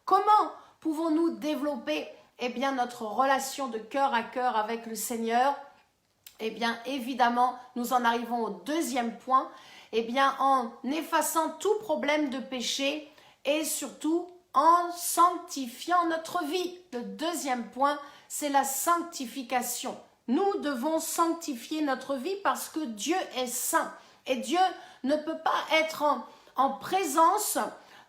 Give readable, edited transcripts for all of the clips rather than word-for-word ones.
Comment pouvons-nous développer notre relation de cœur à cœur avec le Seigneur? Évidemment, nous en arrivons au deuxième point, en effaçant tout problème de péché et surtout en sanctifiant notre vie. Le deuxième point, c'est la sanctification. Nous devons sanctifier notre vie parce que Dieu est saint et Dieu ne peut pas être en présence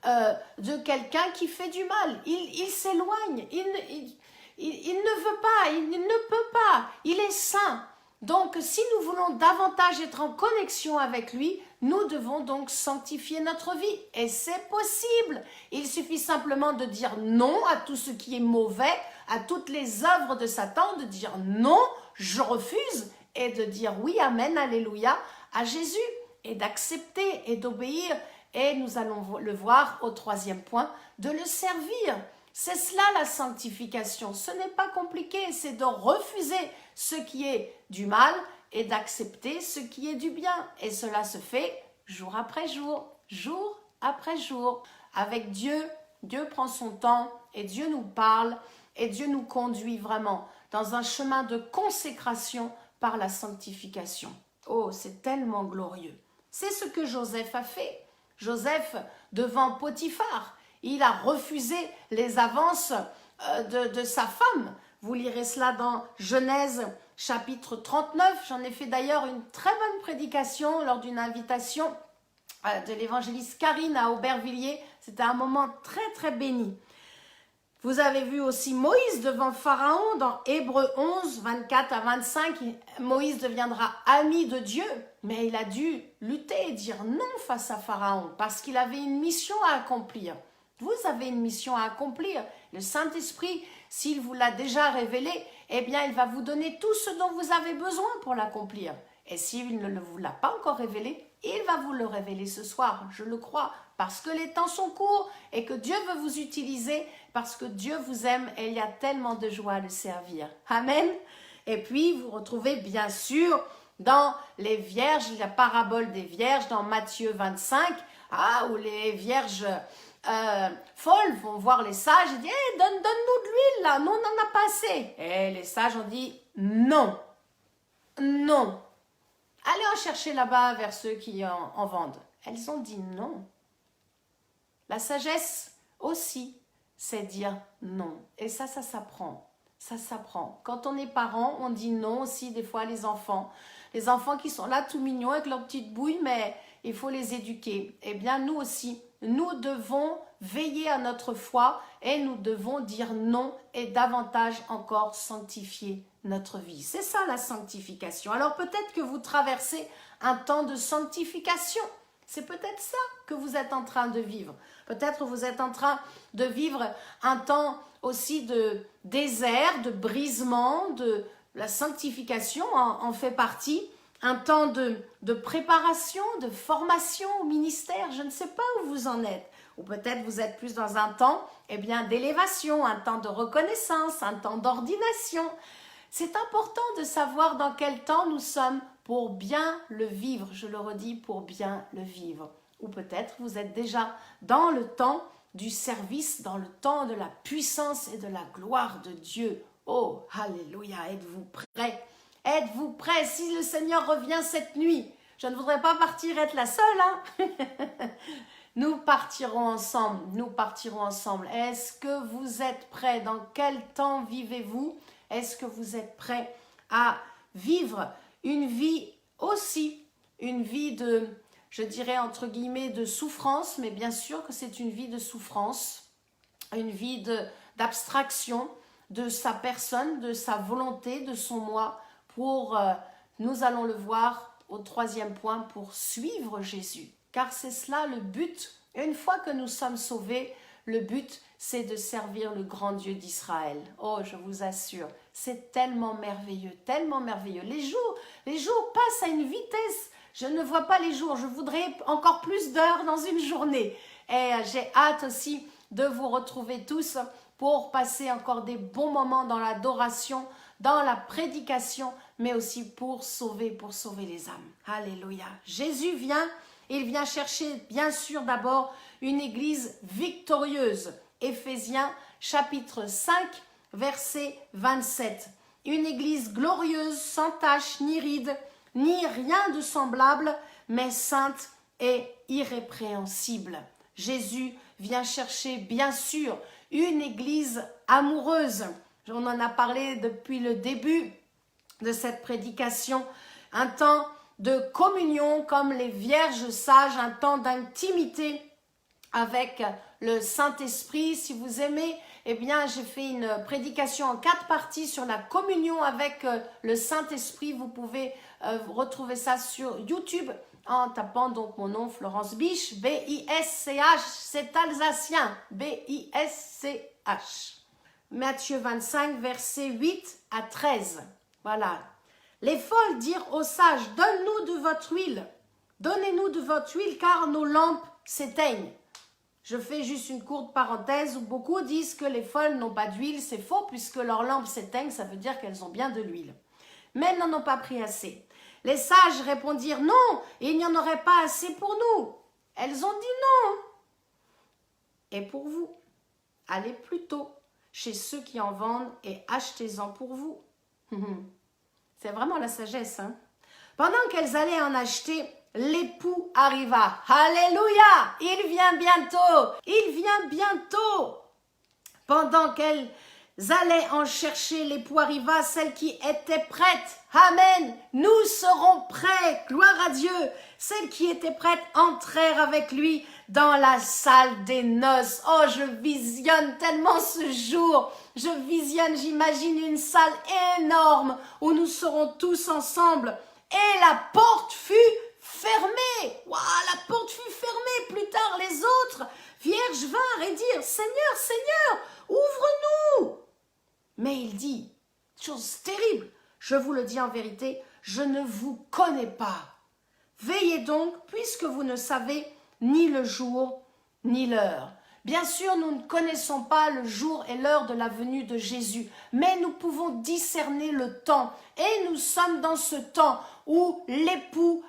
de quelqu'un qui fait du mal. Il s'éloigne, il ne veut pas, il ne peut pas, il est saint. Donc, si nous voulons davantage être en connexion avec lui, nous devons donc sanctifier notre vie. Et c'est possible. Il suffit simplement de dire non à tout ce qui est mauvais, à toutes les œuvres de Satan, de dire non, je refuse, et de dire oui, amen, alléluia, à Jésus, et d'accepter et d'obéir. Et nous allons le voir au troisième point, de le servir. C'est cela la sanctification. Ce n'est pas compliqué, c'est de refuser ce qui est du mal et d'accepter ce qui est du bien. Et cela se fait jour après jour, jour après jour. Avec Dieu, Dieu prend son temps et Dieu nous parle et Dieu nous conduit vraiment dans un chemin de consécration par la sanctification. Oh, c'est tellement glorieux. C'est ce que Joseph a fait. Joseph, devant Potiphar, il a refusé les avances de sa femme. Vous lirez cela dans Genèse chapitre 39. J'en ai fait d'ailleurs une très bonne prédication lors d'une invitation de l'évangéliste Karine à Aubervilliers. C'était un moment très très béni. Vous avez vu aussi Moïse devant Pharaon dans Hébreux 11, 24 à 25. Moïse deviendra ami de Dieu, mais il a dû lutter et dire non face à Pharaon parce qu'il avait une mission à accomplir. Vous avez une mission à accomplir. Le Saint-Esprit, s'il vous l'a déjà révélé, il va vous donner tout ce dont vous avez besoin pour l'accomplir. Et s'il ne vous l'a pas encore révélé, il va vous le révéler ce soir, je le crois, parce que les temps sont courts et que Dieu veut vous utiliser, parce que Dieu vous aime et il y a tellement de joie à le servir. Amen. Et puis, vous retrouvez bien sûr dans les vierges, la parabole des vierges dans Matthieu 25, où les vierges folles vont voir les sages et disent hey, donne-nous de l'huile là, nous on n'en a pas assez. Et les sages ont dit non, non. Allez en chercher là-bas vers ceux qui en vendent. Elles ont dit non. La sagesse aussi, c'est dire non. Et ça s'apprend. Ça s'apprend. Quand on est parent, on dit non aussi des fois à les enfants. Les enfants qui sont là tout mignons avec leur petite bouille, mais il faut les éduquer. Eh bien, nous aussi, nous devons veiller à notre foi et nous devons dire non et davantage encore sanctifier notre vie. C'est ça la sanctification. Alors peut-être que vous traversez un temps de sanctification. C'est peut-être ça que vous êtes en train de vivre. Peut-être que vous êtes en train de vivre un temps aussi de désert, de brisement, de la sanctification en fait partie. Un temps de préparation, de formation au ministère. Je ne sais pas où vous en êtes. Ou peut-être vous êtes plus dans un temps d'élévation, un temps de reconnaissance, un temps d'ordination. C'est important de savoir dans quel temps nous sommes pour bien le vivre. Je le redis, pour bien le vivre. Ou peut-être vous êtes déjà dans le temps du service, dans le temps de la puissance et de la gloire de Dieu. Oh, alléluia, êtes-vous prêts? Êtes-vous prêts? Si le Seigneur revient cette nuit, je ne voudrais pas partir être la seule. Nous partirons ensemble, nous partirons ensemble. Est-ce que vous êtes prêts? Dans quel temps vivez-vous? Est-ce que vous êtes prêts à vivre une vie aussi, une vie de, je dirais entre guillemets, de souffrance, mais bien sûr que c'est une vie de souffrance, une vie d'abstraction de sa personne, de sa volonté, de son moi, pour, nous allons le voir au troisième point, pour suivre Jésus. Car c'est cela le but. Une fois que nous sommes sauvés, le but, c'est de servir le grand Dieu d'Israël. Oh, je vous assure, c'est tellement merveilleux, tellement merveilleux. Les jours passent à une vitesse. Je ne vois pas les jours. Je voudrais encore plus d'heures dans une journée. Et j'ai hâte aussi de vous retrouver tous pour passer encore des bons moments dans l'adoration, dans la prédication, mais aussi pour sauver les âmes. Alléluia. Jésus vient, il vient chercher bien sûr d'abord une église victorieuse. Éphésiens chapitre 5, verset 27. Une église glorieuse, sans tache ni ride, ni rien de semblable, mais sainte et irrépréhensible. Jésus vient chercher, bien sûr, une église amoureuse. On en a parlé depuis le début de cette prédication. Un temps de communion comme les vierges sages, un temps d'intimité avec le Saint-Esprit. Si vous aimez, eh bien, j'ai fait une prédication en 4 parties sur la communion avec le Saint-Esprit. Vous pouvez retrouver ça sur YouTube en tapant donc mon nom, Florence Bisch, B-I-S-C-H, c'est alsacien, B-I-S-C-H. Matthieu 25, versets 8 à 13. Voilà. Les folles dirent aux sages, donne-nous de votre huile, donnez-nous de votre huile, car nos lampes s'éteignent. Je fais juste une courte parenthèse où beaucoup disent que les folles n'ont pas d'huile. C'est faux puisque leurs lampes s'éteignent, ça veut dire qu'elles ont bien de l'huile. Mais elles n'en ont pas pris assez. Les sages répondirent non, il n'y en aurait pas assez pour nous. Elles ont dit non. Et pour vous, allez plutôt chez ceux qui en vendent et achetez-en pour vous. C'est vraiment la sagesse, hein? Pendant qu'elles allaient en acheter, l'époux arriva. Alléluia! Il vient bientôt! Il vient bientôt! Pendant qu'elles allaient en chercher, l'époux arriva, celle qui était prête. Amen! Nous serons prêts! Gloire à Dieu! Celles qui étaient prêtes entrèrent avec lui dans la salle des noces. Oh, je visionne tellement ce jour. Je visionne, j'imagine une salle énorme où nous serons tous ensemble. Et la porte fut fermée. Waouh, la porte fut fermée. Plus tard, les autres vierges vinrent et dirent, Seigneur, Seigneur, ouvre-nous. Mais il dit, chose terrible, je vous le dis en vérité, je ne vous connais pas. Veillez donc, puisque vous ne savez ni le jour, ni l'heure. Bien sûr, nous ne connaissons pas le jour et l'heure de la venue de Jésus, mais nous pouvons discerner le temps. Et nous sommes dans ce temps où l'époux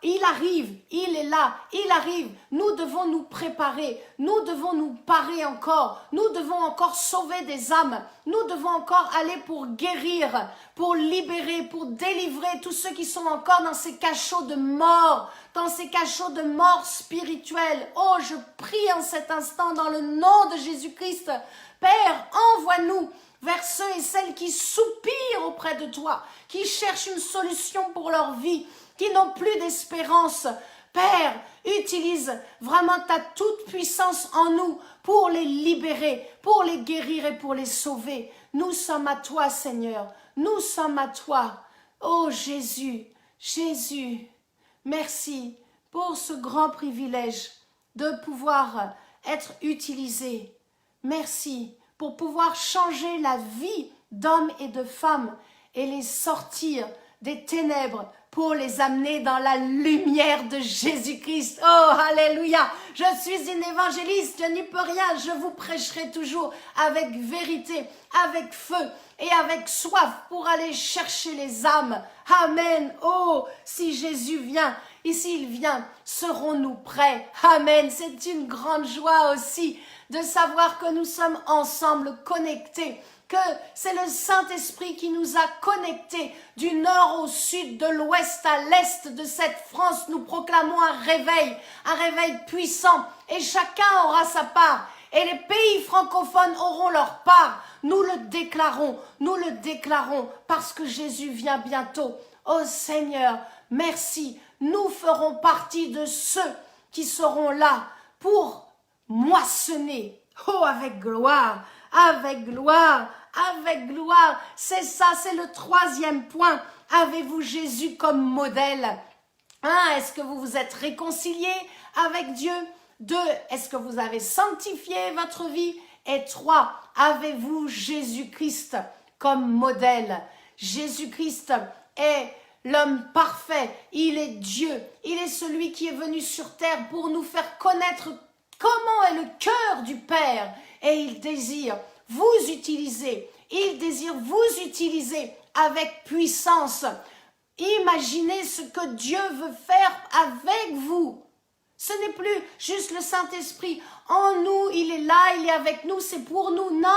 il arrive, il est là, il arrive. Nous devons nous préparer, nous devons nous parer encore, nous devons encore sauver des âmes, nous devons encore aller pour guérir, pour libérer, pour délivrer tous ceux qui sont encore dans ces cachots de mort, dans ces cachots de mort spirituelle. Oh, je prie en cet instant dans le nom de Jésus-Christ. Père, envoie-nous vers ceux et celles qui soupirent auprès de toi, qui cherchent une solution pour leur vie, qui n'ont plus d'espérance. Père, utilise vraiment ta toute puissance en nous pour les libérer, pour les guérir et pour les sauver. Nous sommes à toi, Seigneur. Nous sommes à toi. Oh Jésus, Jésus, merci pour ce grand privilège de pouvoir être utilisé. Merci pour pouvoir changer la vie d'hommes et de femmes et les sortir des ténèbres pour les amener dans la lumière de Jésus-Christ. Oh, alléluia! Je suis une évangéliste, je n'y peux rien. Je vous prêcherai toujours avec vérité, avec feu et avec soif pour aller chercher les âmes. Amen. Oh, si Jésus vient, et s'il vient, serons-nous prêts? Amen. C'est une grande joie aussi de savoir que nous sommes ensemble connectés, que c'est le Saint-Esprit qui nous a connectés du nord au sud, de l'ouest à l'est de cette France. Nous proclamons un réveil puissant, et chacun aura sa part, et les pays francophones auront leur part. Nous le déclarons, parce que Jésus vient bientôt. Oh Seigneur, merci, nous ferons partie de ceux qui seront là pour moissonner. Oh, avec gloire, avec gloire, avec gloire. C'est ça, c'est le 3e point. Avez-vous Jésus comme modèle? 1. Est-ce que vous vous êtes réconcilié avec Dieu? 2. Est-ce que vous avez sanctifié votre vie? Et 3. Avez-vous Jésus-Christ comme modèle? Jésus-Christ est l'homme parfait. Il est Dieu. Il est celui qui est venu sur terre pour nous faire connaître comment est le cœur du Père. Et il désire vous utiliser. Il désire vous utiliser avec puissance. Imaginez ce que Dieu veut faire avec vous. Ce n'est plus juste le Saint-Esprit en nous, il est là, il est avec nous, c'est pour nous. Non,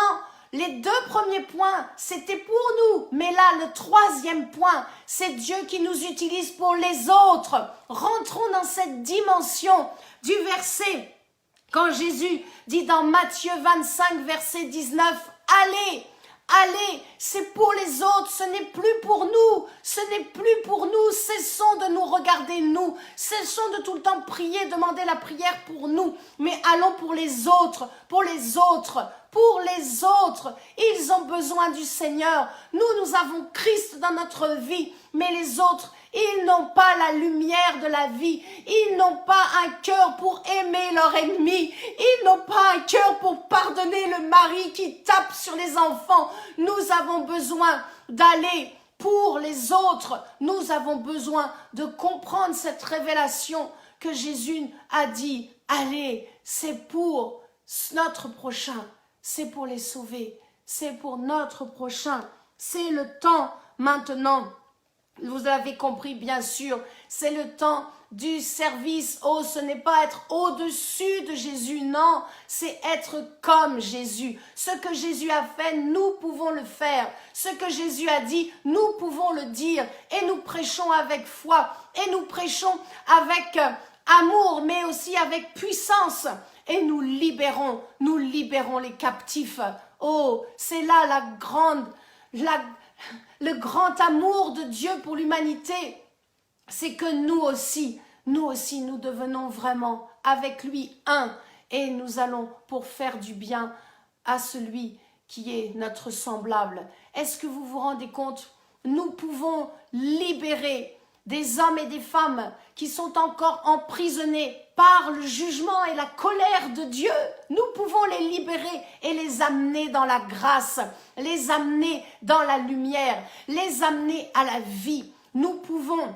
les 2 premiers points, c'était pour nous. Mais là, le 3e point, c'est Dieu qui nous utilise pour les autres. Rentrons dans cette dimension du verset. Quand Jésus dit dans Matthieu 25, verset 19, « Allez !» Allez, c'est pour les autres, ce n'est plus pour nous, ce n'est plus pour nous, cessons de nous regarder nous, cessons de tout le temps prier, demander la prière pour nous, mais allons pour les autres, pour les autres, pour les autres. Ils ont besoin du Seigneur, nous avons Christ dans notre vie, mais les autres, ils n'ont pas la lumière de la vie. Ils n'ont pas un cœur pour aimer leur ennemi. Ils n'ont pas un cœur pour pardonner le mari qui tape sur les enfants. Nous avons besoin d'aller pour les autres. Nous avons besoin de comprendre cette révélation que Jésus a dit. Allez, c'est pour notre prochain. C'est pour les sauver. C'est pour notre prochain. C'est le temps maintenant. Vous avez compris, bien sûr, c'est le temps du service. Oh, ce n'est pas être au-dessus de Jésus, non, c'est être comme Jésus. Ce que Jésus a fait, nous pouvons le faire. Ce que Jésus a dit, nous pouvons le dire. Et nous prêchons avec foi, et nous prêchons avec amour, mais aussi avec puissance. Et nous libérons les captifs. Oh, c'est là le grand amour de Dieu pour l'humanité, c'est que nous aussi, nous devenons vraiment avec lui un et nous allons pour faire du bien à celui qui est notre semblable. Est-ce que vous vous rendez compte? Nous pouvons libérer des hommes et des femmes qui sont encore emprisonnés par le jugement et la colère de Dieu. Nous pouvons les libérer et les amener dans la grâce, les amener dans la lumière, les amener à la vie. Nous pouvons,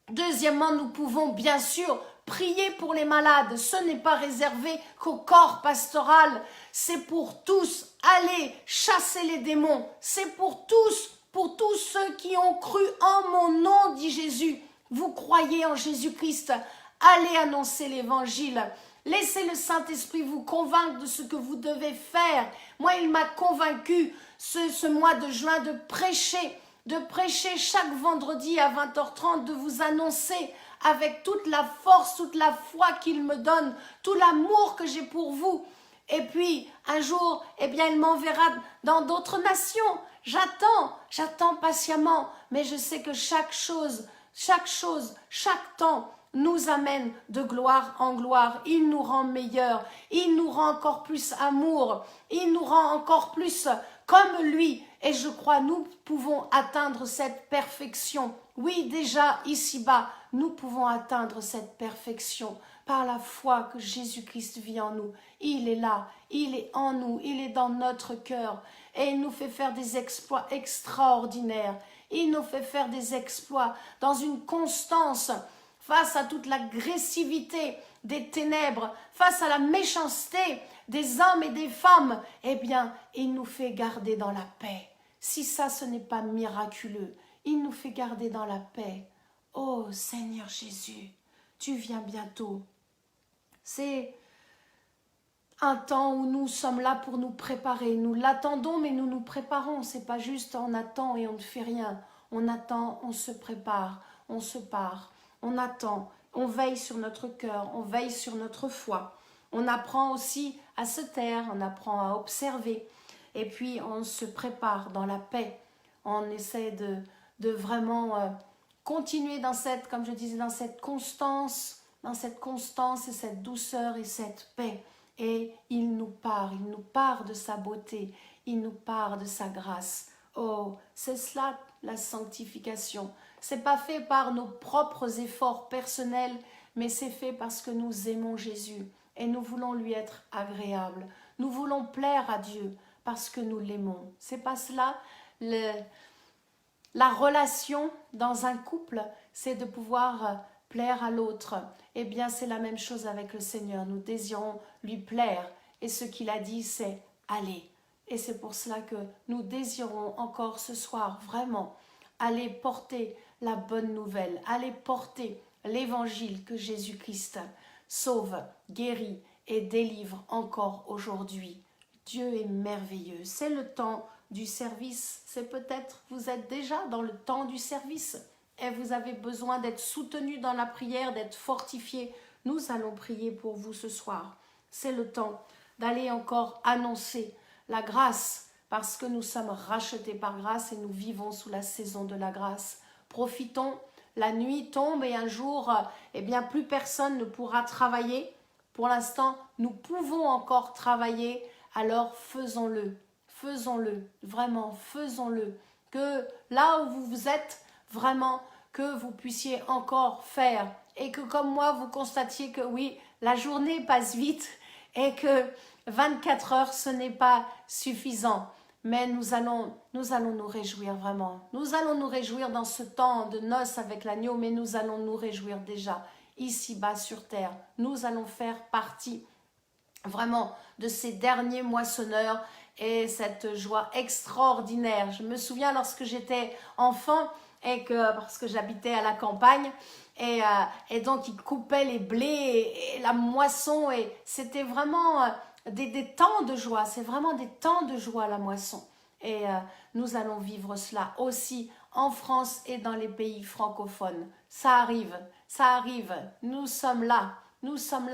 deuxièmement, nous pouvons bien sûr prier pour les malades. Ce n'est pas réservé qu'au corps pastoral, c'est pour tous. Allez chasser les démons, c'est pour tous ceux qui ont cru en mon nom, dit Jésus. Vous croyez en Jésus-Christ, allez annoncer l'évangile. Laissez le Saint-Esprit vous convaincre de ce que vous devez faire. Moi, il m'a convaincu ce mois de juin de prêcher chaque vendredi à 20h30, de vous annoncer avec toute la force, toute la foi qu'il me donne, tout l'amour que j'ai pour vous. Et puis, un jour, eh bien, il m'enverra dans d'autres nations. J'attends patiemment, mais je sais que chaque chose, chaque temps nous amène de gloire en gloire. Il nous rend meilleurs, il nous rend encore plus amour, il nous rend encore plus comme lui. Et je crois, nous pouvons atteindre cette perfection. Oui, déjà ici-bas, nous pouvons atteindre cette perfection par la foi que Jésus-Christ vit en nous. Il est là, il est en nous, il est dans notre cœur. Et il nous fait faire des exploits extraordinaires. Il nous fait faire des exploits dans une constance face à toute l'agressivité des ténèbres, face à la méchanceté des hommes et des femmes. Eh bien, il nous fait garder dans la paix. Si ça, ce n'est pas miraculeux, il nous fait garder dans la paix. Oh Seigneur Jésus, tu viens bientôt. C'est un temps où nous sommes là pour nous préparer. Nous l'attendons, mais nous nous préparons. C'est pas juste on attend et on ne fait rien. On attend, on se prépare, on se part, on attend, on veille sur notre cœur, on veille sur notre foi. On apprend aussi à se taire, on apprend à observer. Et puis on se prépare dans la paix. On essaie de vraiment continuer dans cette, comme je disais, dans cette constance et cette douceur et cette paix. Et il nous part de sa beauté, il nous part de sa grâce. Oh, c'est cela la sanctification. C'est pas fait par nos propres efforts personnels, mais c'est fait parce que nous aimons Jésus et nous voulons lui être agréables. Nous voulons plaire à Dieu parce que nous l'aimons. C'est pas cela la relation dans un couple, c'est de pouvoir plaire à l'autre. Eh bien, c'est la même chose avec le Seigneur. Nous désirons lui plaire. Et ce qu'il a dit, c'est « aller ». Et c'est pour cela que nous désirons encore ce soir, vraiment, aller porter la bonne nouvelle, aller porter l'évangile que Jésus-Christ sauve, guérit et délivre encore aujourd'hui. Dieu est merveilleux. C'est le temps du service. C'est peut-être, vous êtes déjà dans le temps du service et vous avez besoin d'être soutenu dans la prière, d'être fortifié. Nous allons prier pour vous ce soir. C'est le temps d'aller encore annoncer la grâce parce que nous sommes rachetés par grâce et nous vivons sous la saison de la grâce. Profitons, la nuit tombe et un jour, eh bien, plus personne ne pourra travailler. Pour l'instant, nous pouvons encore travailler, alors faisons-le. Faisons-le, vraiment, faisons-le. Que là où vous êtes, vraiment, que vous puissiez encore faire. Et que comme moi, vous constatiez que oui, la journée passe vite et que 24 heures, ce n'est pas suffisant. Mais nous allons nous réjouir vraiment. Nous allons nous réjouir dans ce temps de noces avec l'agneau, mais nous allons nous réjouir déjà ici-bas sur terre. Nous allons faire partie vraiment de ces derniers moissonneurs et cette joie extraordinaire. Je me souviens lorsque j'étais enfant et que parce que j'habitais à la campagne et donc ils coupaient les blés et la moisson et c'était vraiment des temps de joie. C'est vraiment des temps de joie la moisson. Et nous allons vivre cela aussi en France et dans les pays francophones. Ça arrive, ça arrive. Nous sommes là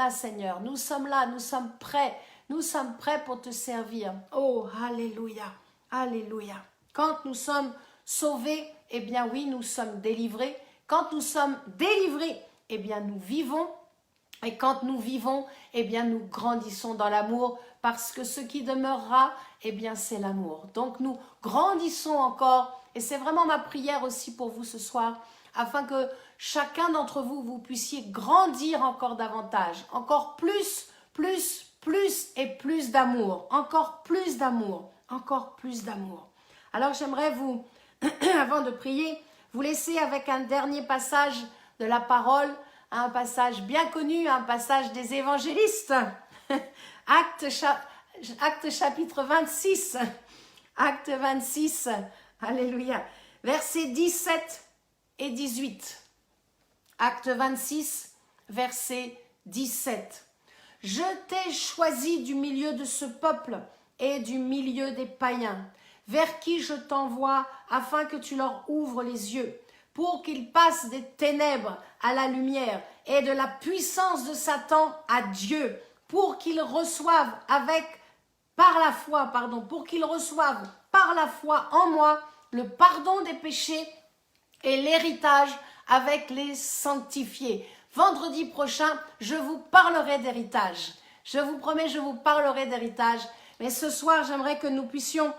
Seigneur. Nous sommes là, nous sommes prêts. Nous sommes prêts pour te servir. Oh, alléluia, alléluia. Quand nous sommes sauvés, eh bien oui, nous sommes délivrés. Quand nous sommes délivrés, eh bien nous vivons. Et quand nous vivons, eh bien nous grandissons dans l'amour parce que ce qui demeurera, eh bien c'est l'amour. Donc nous grandissons encore et c'est vraiment ma prière aussi pour vous ce soir afin que chacun d'entre vous, vous puissiez grandir encore davantage, encore plus et plus d'amour, encore plus d'amour, encore plus d'amour. Alors j'aimerais vous, avant de prier, vous laisser avec un dernier passage de la parole, un passage bien connu, un passage des évangélistes, Acte chapitre 26, Acte 26, alléluia, versets 17 et 18. Acte 26, verset 17. Je t'ai choisi du milieu de ce peuple et du milieu des païens, vers qui je t'envoie afin que tu leur ouvres les yeux, pour qu'ils passent des ténèbres à la lumière et de la puissance de Satan à Dieu, pour qu'ils reçoivent par la foi en moi le pardon des péchés et l'héritage avec les sanctifiés. Vendredi prochain, je vous parlerai d'héritage. Je vous promets, je vous parlerai d'héritage. Mais ce soir, j'aimerais que nous puissions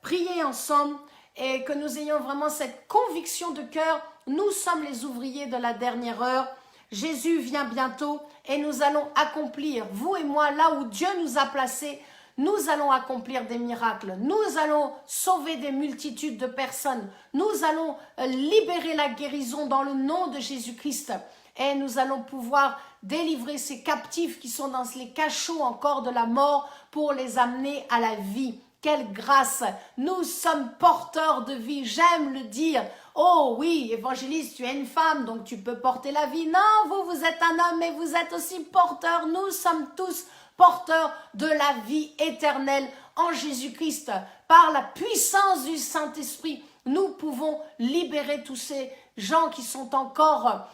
prier ensemble et que nous ayons vraiment cette conviction de cœur. Nous sommes les ouvriers de la dernière heure. Jésus vient bientôt et nous allons accomplir, vous et moi, là où Dieu nous a placés, nous allons accomplir des miracles. Nous allons sauver des multitudes de personnes. Nous allons libérer la guérison dans le nom de Jésus-Christ. Et nous allons pouvoir délivrer ces captifs qui sont dans les cachots encore de la mort pour les amener à la vie. Quelle grâce! Nous sommes porteurs de vie, j'aime le dire. Oh oui, évangéliste, tu es une femme, donc tu peux porter la vie. Non, vous êtes un homme, mais vous êtes aussi porteur. Nous sommes tous porteurs de la vie éternelle en Jésus-Christ. Par la puissance du Saint-Esprit, nous pouvons libérer tous ces gens qui sont encore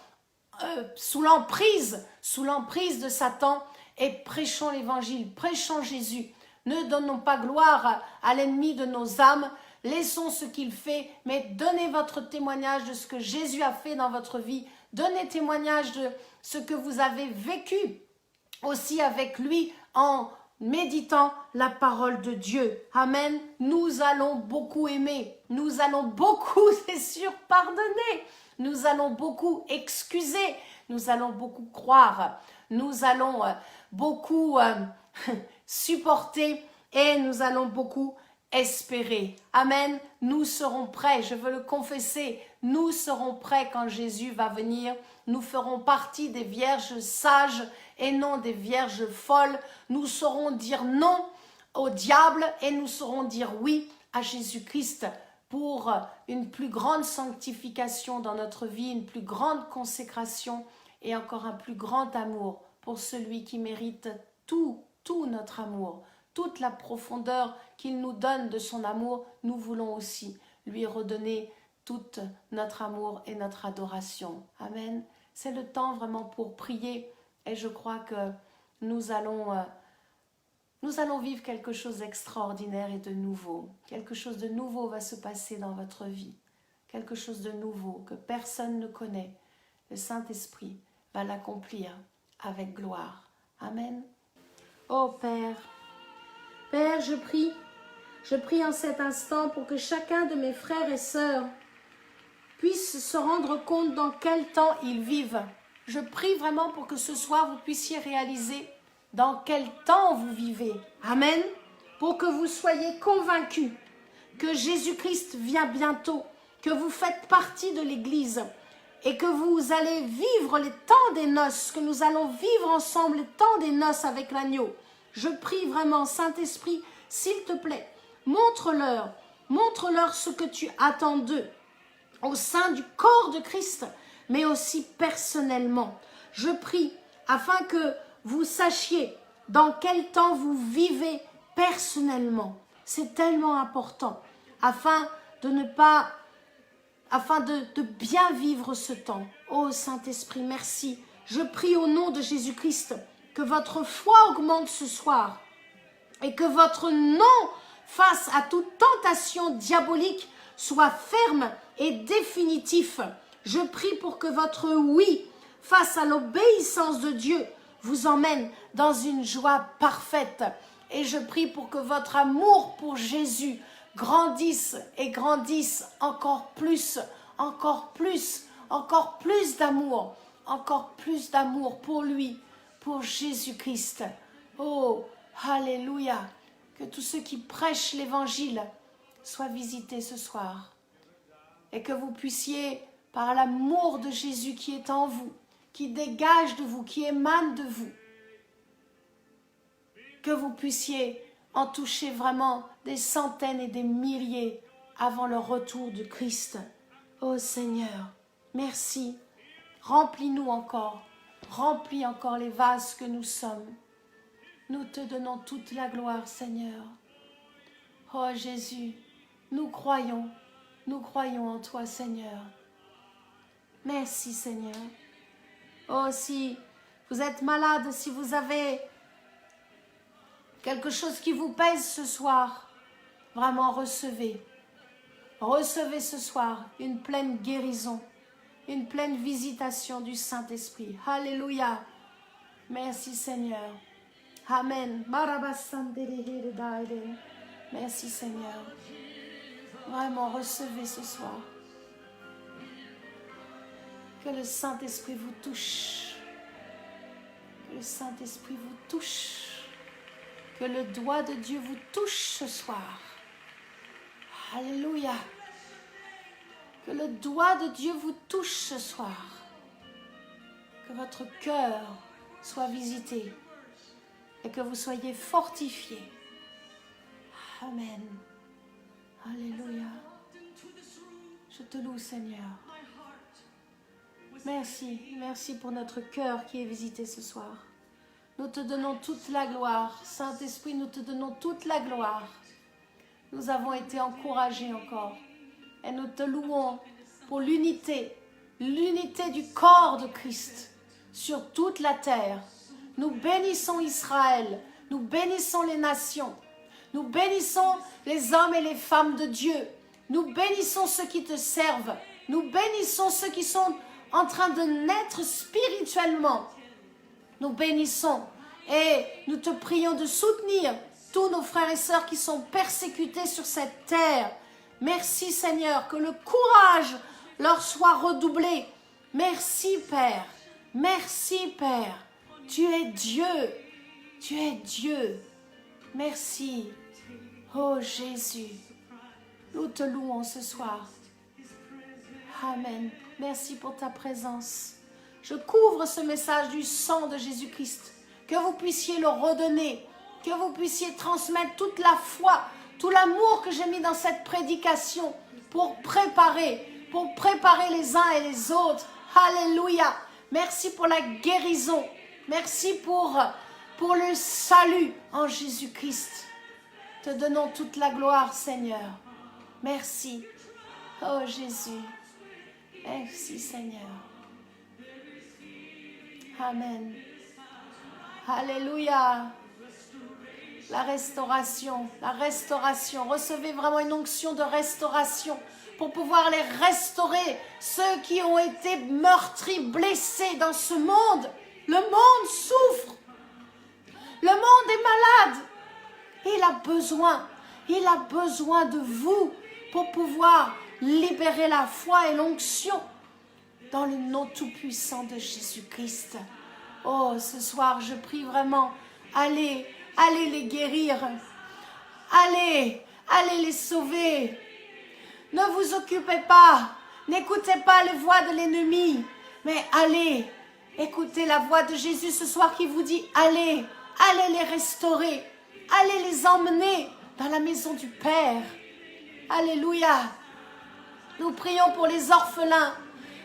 sous l'emprise de Satan et prêchons l'évangile, prêchons Jésus. Ne donnons pas gloire à l'ennemi de nos âmes, laissons ce qu'il fait, mais donnez votre témoignage de ce que Jésus a fait dans votre vie, donnez témoignage de ce que vous avez vécu aussi avec lui en méditant la parole de Dieu. Amen. Nous allons beaucoup aimer, nous allons beaucoup, c'est sûr, pardonner, nous allons beaucoup excuser, nous allons beaucoup croire, nous allons beaucoup supporter et nous allons beaucoup espérer. Amen. Nous serons prêts, je veux le confesser, nous serons prêts quand Jésus va venir. Nous ferons partie des vierges sages et non des vierges folles. Nous saurons dire non au diable et nous saurons dire oui à Jésus-Christ pour une plus grande sanctification dans notre vie, une plus grande consécration et encore un plus grand amour pour celui qui mérite tout notre amour, toute la profondeur qu'il nous donne de son amour, nous voulons aussi lui redonner toute notre amour et notre adoration. Amen. C'est le temps vraiment pour prier et je crois que nous allons vivre quelque chose d'extraordinaire et de nouveau. Quelque chose de nouveau va se passer dans votre vie. Quelque chose de nouveau que personne ne connaît. Le Saint-Esprit va l'accomplir avec gloire. Amen. Oh Père, Père, je prie en cet instant pour que chacun de mes frères et sœurs puisse se rendre compte dans quel temps ils vivent. Je prie vraiment pour que ce soir vous puissiez réaliser dans quel temps vous vivez. Amen. Pour que vous soyez convaincus que Jésus-Christ vient bientôt, que vous faites partie de l'Église et que vous allez vivre les temps des noces, que nous allons vivre ensemble les temps des noces avec l'agneau. Je prie vraiment, Saint-Esprit, s'il te plaît, montre-leur ce que tu attends d'eux au sein du corps de Christ, mais aussi personnellement. Je prie afin que vous sachiez dans quel temps vous vivez personnellement. C'est tellement important afin de bien vivre ce temps. Oh Saint-Esprit, merci. Je prie au nom de Jésus-Christ que votre foi augmente ce soir et que votre non face à toute tentation diabolique soit ferme et définitif. Je prie pour que votre oui face à l'obéissance de Dieu vous emmène dans une joie parfaite. Et je prie pour que votre amour pour Jésus grandisse et grandisse encore plus d'amour pour lui, pour Jésus-Christ. Oh, alléluia, que tous ceux qui prêchent l'évangile soient visités ce soir et que vous puissiez, par l'amour de Jésus qui est en vous, qui dégage de vous, qui émane de vous, que vous puissiez en toucher vraiment des centaines et des milliers avant le retour de Christ. Oh Seigneur, merci. Remplis-nous encore. Remplis encore les vases que nous sommes. Nous te donnons toute la gloire, Seigneur. Oh Jésus, nous croyons en toi, Seigneur. Merci, Seigneur. Oh, si vous êtes malade, si vous avez quelque chose qui vous pèse ce soir, vraiment recevez. Recevez ce soir une pleine guérison, une pleine visitation du Saint-Esprit. Alléluia. Merci Seigneur. Amen. Merci Seigneur. Vraiment recevez ce soir. Que le Saint-Esprit vous touche. Que le Saint-Esprit vous touche. Que le doigt de Dieu vous touche ce soir. Alléluia. Que le doigt de Dieu vous touche ce soir. Que votre cœur soit visité et que vous soyez fortifiés. Amen. Alléluia. Je te loue, Seigneur. Merci, merci pour notre cœur qui est visité ce soir. Nous te donnons toute la gloire. Saint-Esprit, nous te donnons toute la gloire. Nous avons été encouragés encore. Et nous te louons pour l'unité du corps de Christ sur toute la terre. Nous bénissons Israël, nous bénissons les nations, nous bénissons les hommes et les femmes de Dieu. Nous bénissons ceux qui te servent. Nous bénissons ceux qui sont en train de naître spirituellement. Nous bénissons et nous te prions de soutenir tous nos frères et sœurs qui sont persécutés sur cette terre. Merci Seigneur, que le courage leur soit redoublé. Merci Père, merci Père. Tu es Dieu, tu es Dieu. Merci, oh Jésus. Nous te louons ce soir. Amen. Merci pour ta présence. Je couvre ce message du sang de Jésus-Christ. Que vous puissiez le redonner. Que vous puissiez transmettre toute la foi, tout l'amour que j'ai mis dans cette prédication pour préparer les uns et les autres. Alléluia. Merci pour la guérison. Merci pour pour le salut en Jésus-Christ. Te donnons toute la gloire, Seigneur. Merci. Oh Jésus. Merci, Seigneur. Amen. Alléluia. La restauration, la restauration. Recevez vraiment une onction de restauration pour pouvoir les restaurer. Ceux qui ont été meurtris, blessés dans ce monde. Le monde souffre. Le monde est malade. Il a besoin de vous pour pouvoir libérer la foi et l'onction dans le nom tout-puissant de Jésus-Christ. Oh, ce soir, je prie vraiment, allez les guérir. Allez les sauver. Ne vous occupez pas, n'écoutez pas les voix de l'ennemi, mais allez, écoutez la voix de Jésus ce soir qui vous dit, allez les restaurer, allez les emmener dans la maison du Père. Alléluia. Nous prions pour les orphelins.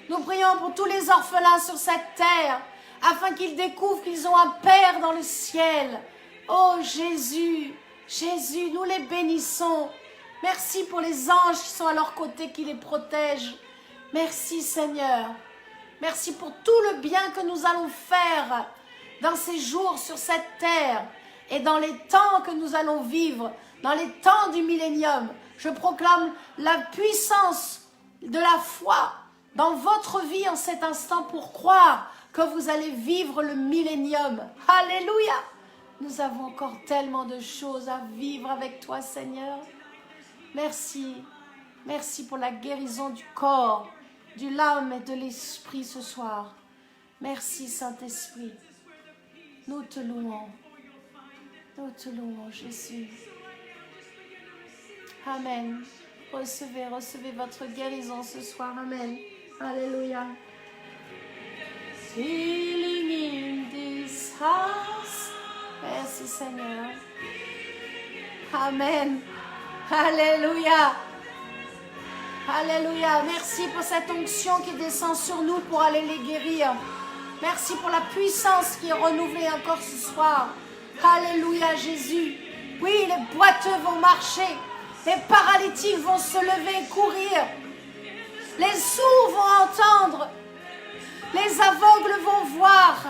Nous prions pour tous les orphelins sur cette terre, afin qu'ils découvrent qu'ils ont un Père dans le ciel. Oh Jésus, Jésus, nous les bénissons. Merci pour les anges qui sont à leur côté, qui les protègent. Merci Seigneur. Merci pour tout le bien que nous allons faire dans ces jours sur cette terre et dans les temps que nous allons vivre, dans les temps du millénium. Je proclame la puissance de la foi dans votre vie en cet instant pour croire que vous allez vivre le millénium. Alléluia! Nous avons encore tellement de choses à vivre avec toi, Seigneur. Merci. Merci pour la guérison du corps, de l'âme et de l'esprit ce soir. Merci, Saint-Esprit. Nous te louons. Nous te louons, Jésus. Amen. Recevez votre guérison ce soir. Amen. Alléluia. Healing in this house. Merci Seigneur. Amen. Alléluia. Alléluia. Merci pour cette onction qui descend sur nous pour aller les guérir. Merci pour la puissance qui est renouvelée encore ce soir. Alléluia Jésus. Oui, les boiteux vont marcher. Les paralytiques vont se lever et courir. Les sourds vont entendre. Les aveugles vont voir.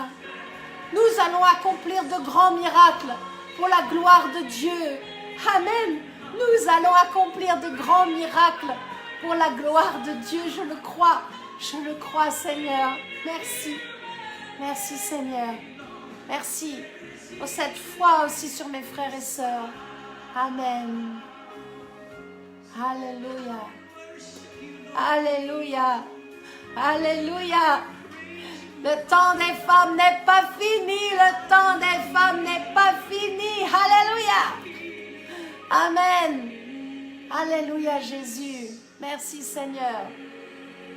Nous allons accomplir de grands miracles pour la gloire de Dieu. Amen. Nous allons accomplir de grands miracles pour la gloire de Dieu. Je le crois. Je le crois, Seigneur. Merci. Merci, Seigneur. Merci pour cette foi aussi sur mes frères et sœurs. Amen. Alléluia. Alléluia. Alléluia. Le temps des femmes n'est pas fini. Le temps des femmes n'est pas fini. Alléluia. Amen. Alléluia Jésus. Merci Seigneur.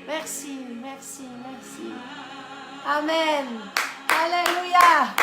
Merci, merci, merci. Amen. Alléluia.